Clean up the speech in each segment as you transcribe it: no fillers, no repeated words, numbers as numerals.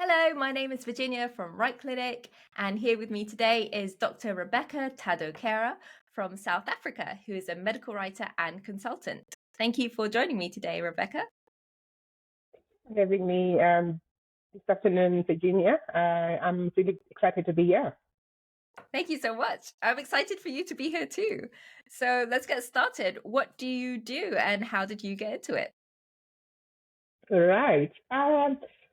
Hello, my name is Virginia from Right Clinic, and here with me today is Dr. Rebecca Tadokera from South Africa, who is a medical writer and consultant. Thank you for joining me today, Rebecca. Having me this afternoon, Virginia. I'm really excited to be here. Thank you so much. I'm excited for you to be here too. So let's get started. What do you do and how did you get into it? Right.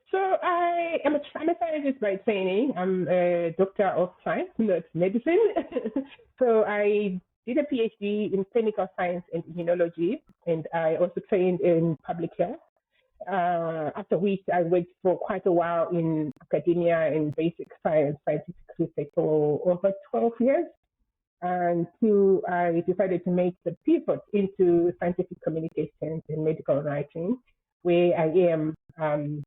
So I'm a scientist by training. I'm a doctor of science, not medicine. So I did a PhD in clinical science and immunology, and I also trained in public health. After which I worked for quite a while in academia and basic science, scientific research for over 12 years until I decided to make the pivot into scientific communications and medical writing, where I am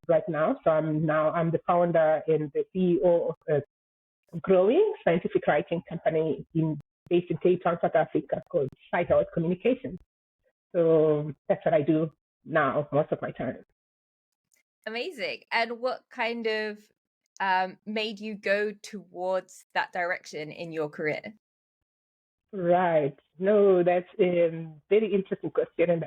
right now. So I'm the founder and the CEO of a growing scientific writing company based in Cape Town, South Africa, called Scie Health Communications. So that's what I do now most of my time. Amazing. And what kind of made you go towards that direction in your career? Right. No, that's a very interesting question. And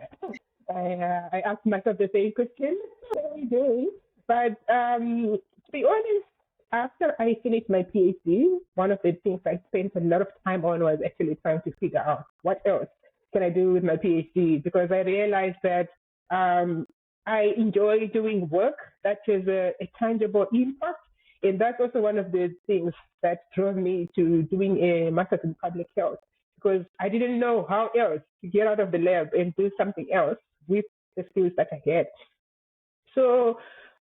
I ask myself the same question every day. But to be honest, after I finished my PhD, one of the things I spent a lot of time on was actually trying to figure out what else can I do with my PhD, because I realized that I enjoy doing work that has a tangible impact. And that's also one of the things that drove me to doing a master's in public health, because I didn't know how else to get out of the lab and do something else with the skills that I had. So,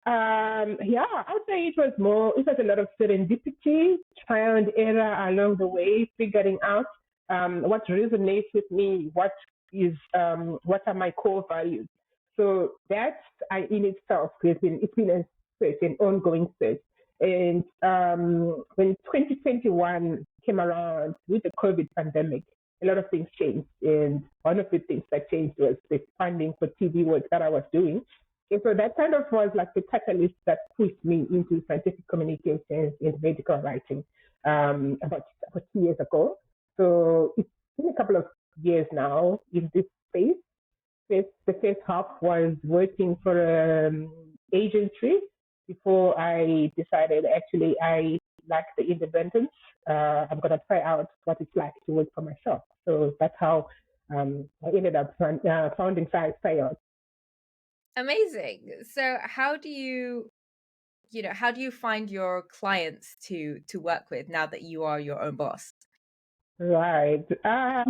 yeah, I would say it was a lot of serendipity, trial and error along the way, figuring out what resonates with me, what are my core values. So that in itself it's been a search, an ongoing search. And when 2021 came around with the COVID pandemic, a lot of things changed. And one of the things that changed was the funding for TV work that I was doing. And so that kind of was like the catalyst that pushed me into scientific communications and medical writing about 2 years ago. So it's been a couple of years now in this space. The first half was working for an agency before I decided actually I like the independence. I'm going to try out what it's like to work for myself. So that's how I ended up founding Scie. Amazing. So how do how do you find your clients to work with now that you are your own boss? Right. That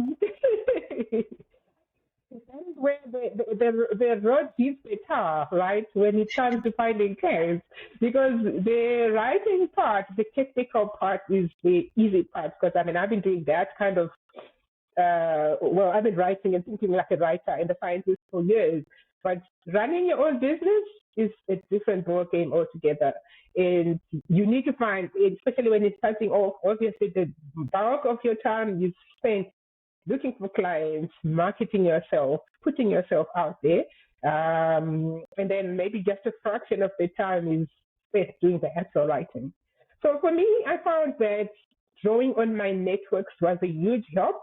is where the road gives the tar, right? When it comes to finding clients, because the writing part, the technical part is the easy part. Because I mean, I've been doing that kind of I've been writing and thinking like a writer and a scientist for years. But running your own business is a different ball game altogether. And you need to find, especially when it's starting off, obviously the bulk of your time is spent looking for clients, marketing yourself, putting yourself out there. And then maybe just a fraction of the time is spent doing the actual writing. So for me, I found that drawing on my networks was a huge help.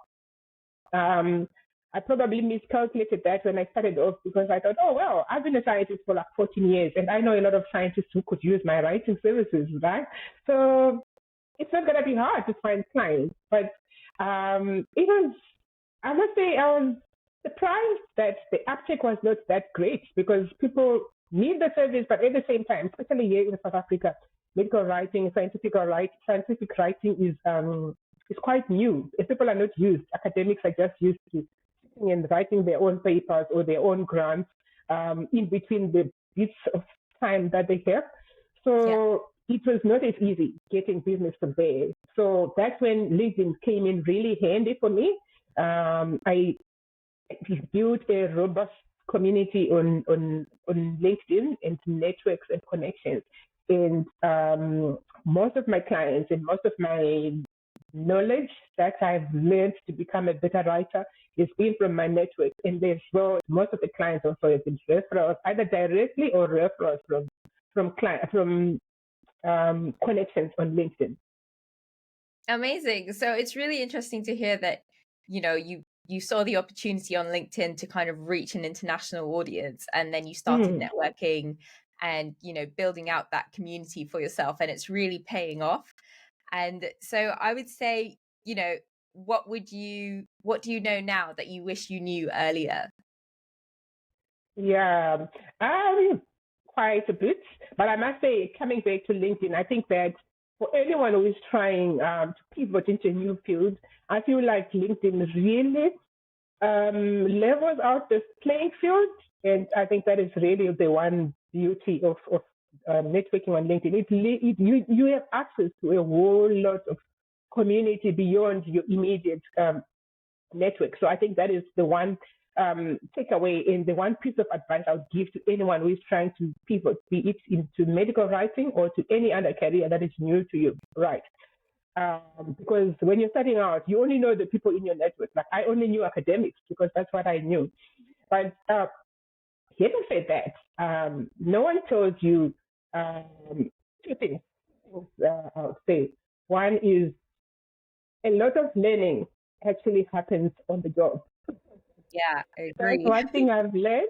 I probably miscalculated that when I started off, because I thought, oh, well, I've been a scientist for like 14 years and I know a lot of scientists who could use my writing services, right? So it's not going to be hard to find clients. But I must say, I was surprised that the uptake was not that great, because people need the service, but at the same time, especially here in South Africa, medical writing, scientific writing is quite new. If people are not used, academics are just used to sitting and writing their own papers or their own grants in between the bits of time that they have. So it was not as easy getting business from there. So that's when LinkedIn came in really handy for me. I built a robust community on LinkedIn and networks and connections. And most of my clients and most of my knowledge that I've learned to become a better writer is been from my network. And there's most of the clients also have been referrals, either directly or referrals from connections on LinkedIn. Amazing. So it's really interesting to hear that, you saw the opportunity on LinkedIn to kind of reach an international audience, and then you started networking and, building out that community for yourself, and it's really paying off. And so I would say, what do you know now that you wish you knew earlier? Yeah, quite a bit. But I must say, coming back to LinkedIn, I think that for anyone who is trying to pivot into a new field, I feel like LinkedIn really levels out the playing field. And I think that is really the one beauty of networking on LinkedIn. You have access to a whole lot of community beyond your immediate network. So I think that is the one takeaway and the one piece of advice I would give to anyone who is trying to pivot, be it into medical writing or to any other career that is new to you, right? Because when you're starting out, you only know the people in your network. Like I only knew academics because that's what I knew. But having said that, no one told you two things. I would say one is a lot of learning actually happens on the job. Yeah, I That's agree. one thing I've learned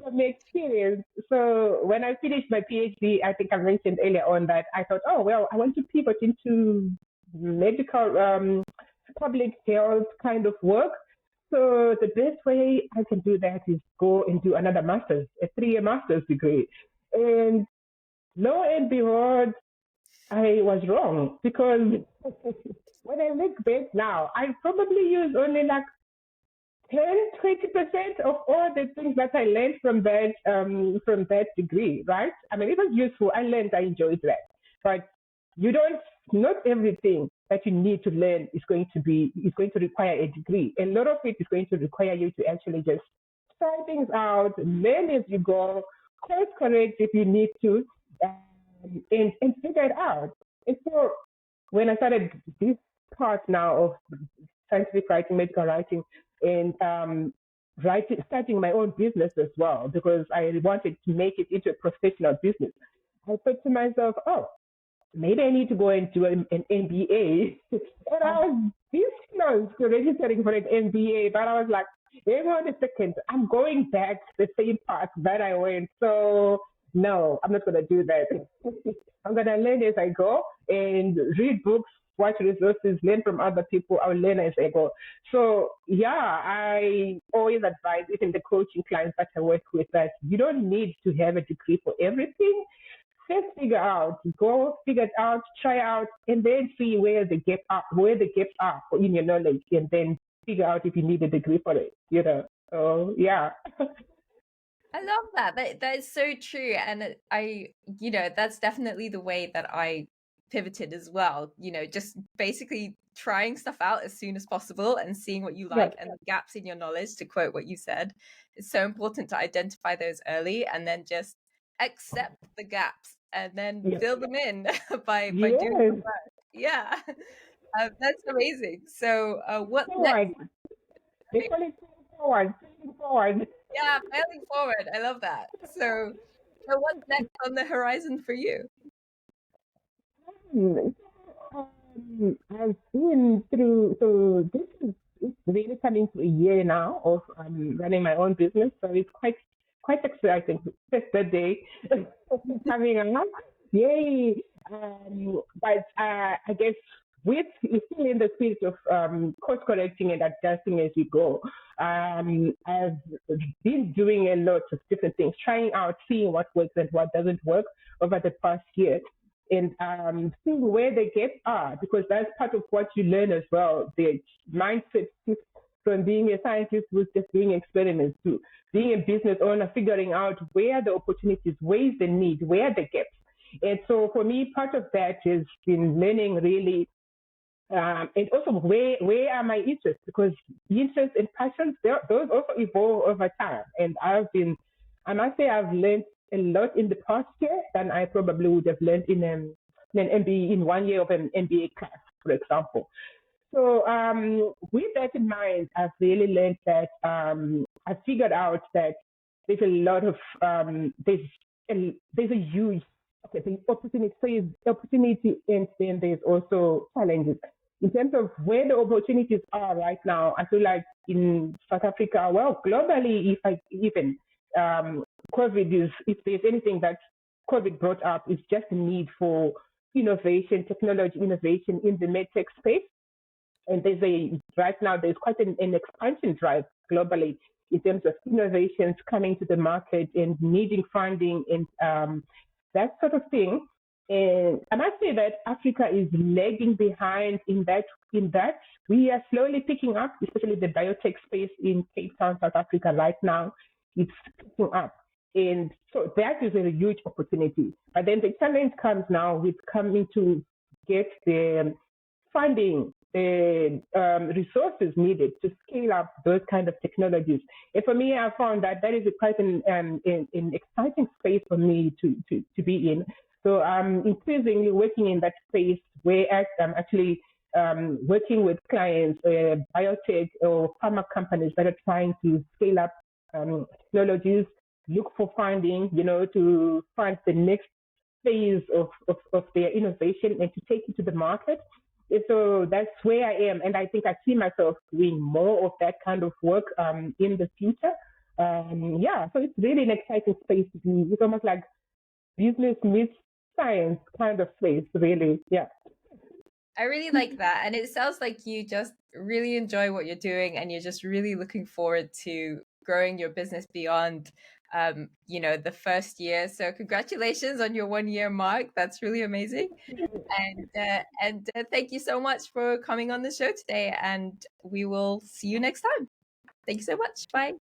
from experience. So when I finished my PhD, I think I mentioned earlier on that I thought, oh, well, I want to pivot into medical public health kind of work. So the best way I can do that is go and do another master's, a 3-year master's degree. And lo and behold, I was wrong because when I look back now, I probably used only like 10-20% of all the things that I learned from that degree, right? I mean, it was useful. I learned, I enjoyed that. But not everything that you need to learn is going to require a degree. A lot of it is going to require you to actually just try things out, learn as you go, course correct if you need to, and figure it out. And so when I started this part now of scientific writing, medical writing, and starting my own business as well, because I wanted to make it into a professional business, I thought to myself, oh, maybe I need to go and do an MBA. And I was this close to registering for an MBA, but I was like, hang on a second, I'm going back the same path that I went. So no, I'm not going to do that. I'm going to learn as I go and read books, watch resources, learn from other people. I'll learn as I go. So yeah, I always advise even the coaching clients that I work with that you don't need to have a degree for everything. Just go figure it out, try out, and then see where the gaps are in your knowledge, and then figure out if you need a degree for it. So yeah. I love that. That is so true. And that's definitely the way that I pivoted as well. Just basically trying stuff out as soon as possible and seeing what you like, and the gaps in your knowledge, to quote what you said. It's so important to identify those early and then just accept the gaps and then fill them in by doing the work. Yeah. That's amazing. So what's next? They call it failing forward. Yeah, failing forward. I love that. So what's next on the horizon for you? I've been through, so this is it's really coming to a year now of running my own business. So it's quite exciting. Just the day coming up. Yay. But I guess with still in the spirit of course correcting and adjusting as you go. I've been doing a lot of different things, trying out, seeing what works and what doesn't work over the past year, and seeing where the gaps are, because that's part of what you learn as well. The mindset shift from being a scientist who's just doing experiments to being a business owner, figuring out where the opportunities, where is the need, where are the gaps. And so for me, part of that has been learning really, and also where are my interests, because interests and passions, those also evolve over time. And I must say I've learned a lot in the past year than I probably would have learned in an MBA, in 1 year of an MBA class, for example. So with that in mind, I've really learned that I figured out that there's a lot of there's a huge okay, the opportunity, so is opportunity, and then there's also challenges. In terms of where the opportunities are right now, I feel like in South Africa, well, globally, if I even COVID is, if there's anything that COVID brought up, is just the need for innovation, technology innovation in the medtech space. And right now, there's quite an expansion drive globally in terms of innovations coming to the market and needing funding and that sort of thing. And I must say that Africa is lagging behind in that. We are slowly picking up, especially the biotech space in Cape Town, South Africa right now. It's picking up. And so that is a huge opportunity. But then the challenge comes now with coming to get the funding, the resources needed to scale up those kind of technologies. And for me, I found that is quite an exciting space for me to be in. So I'm increasingly working in that space where I'm actually working with clients, biotech or pharma companies that are trying to scale up technologies, look for funding, to fund the next phase of their innovation and to take it to the market. So that's where I am. And I think I see myself doing more of that kind of work in the future. So it's really an exciting space to be. It's almost like business meets science kind of space, really. Yeah. I really like that. And it sounds like you just really enjoy what you're doing and you're just really looking forward to growing your business beyond the first year. So congratulations on your 1 year mark. That's really amazing. And thank you so much for coming on the show today. And we will see you next time. Thank you so much. Bye.